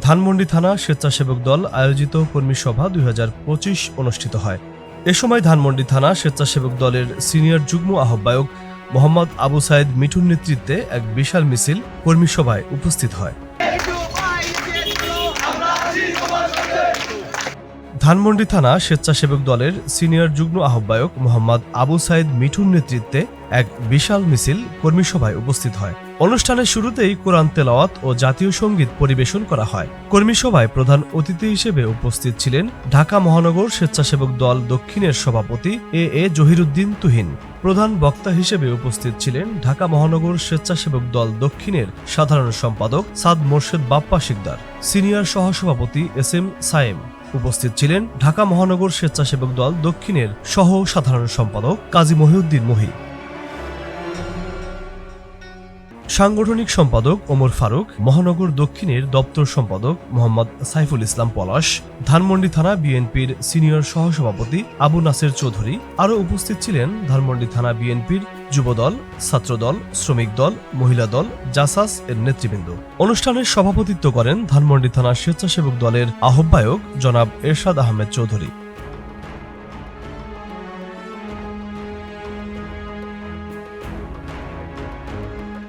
ধানমন্ডি থানা স্বেচ্ছাসেবক দল আয়োজিত কর্মী সভা 2025 অনুষ্ঠিত হয়। এ সময় ধানমন্ডি থানা স্বেচ্ছাসেবক দলের সিনিয়র যুগ্ম আহ্বায়ক মোহাম্মদ আবু সাইদ মিঠুর নেতৃত্বে এক বিশাল মিছিল কর্মী সভায় উপস্থিত হয়। ধানমন্ডি থানা স্বেচ্ছাসেবক দলের সিনিয়র যুগ্ম আহ্বায়ক মোহাম্মদ আবু সাইদ মিঠুর নেতৃত্বে এক বিশাল মিছিল কর্মী সভায় উপস্থিত হয়। অনুষ্ঠানের শুরুতেই কোরআন তেলাওয়াত ও জাতীয় সঙ্গীত পরিবেশন করা হয়। কর্মী সভায় প্রধান অতিথি হিসেবে উপস্থিত ছিলেন ঢাকা মহানগর স্বেচ্ছাসেবক দল দক্ষিণের সভাপতি এ জহিরুদ্দিন তুহিন। প্রধান বক্তা হিসেবে উপস্থিত ছিলেন ঢাকা মহানগর স্বেচ্ছাসেবক দল দক্ষিণের সাধারণ সম্পাদক সাদ মোর্শেদ বাপ্পা শিকদার, সিনিয়র সহসভাপতি এস.এম. সায়েম। উপস্থিত ছিলেন ঢাকা মহানগর স্বেচ্ছাসেবক দল দক্ষিণের সহ সাধারণ সম্পাদক কাজী মহিউদ্দিন মহি, সাংগঠনিক সম্পাদক ওমর ফারুক, মহানগর দক্ষিণের দপ্তর সম্পাদক মোহাম্মদ সাইফুল ইসলাম পলাশ, ধানমন্ডি থানা বিএনপির সিনিয়র সহসভাপতি আবু নাসের চৌধুরী। আরও উপস্থিত ছিলেন ধানমন্ডি থানা বিএনপির যুবদল, ছাত্রদল, শ্রমিক দল, মহিলা দল, জাসাস এর নেতৃবৃন্দ। অনুষ্ঠানের সভাপতিত্ব করেন ধানমন্ডি থানা স্বেচ্ছাসেবক দলের আহ্বায়ক জনাব এরশাদ আহমেদ চৌধুরী।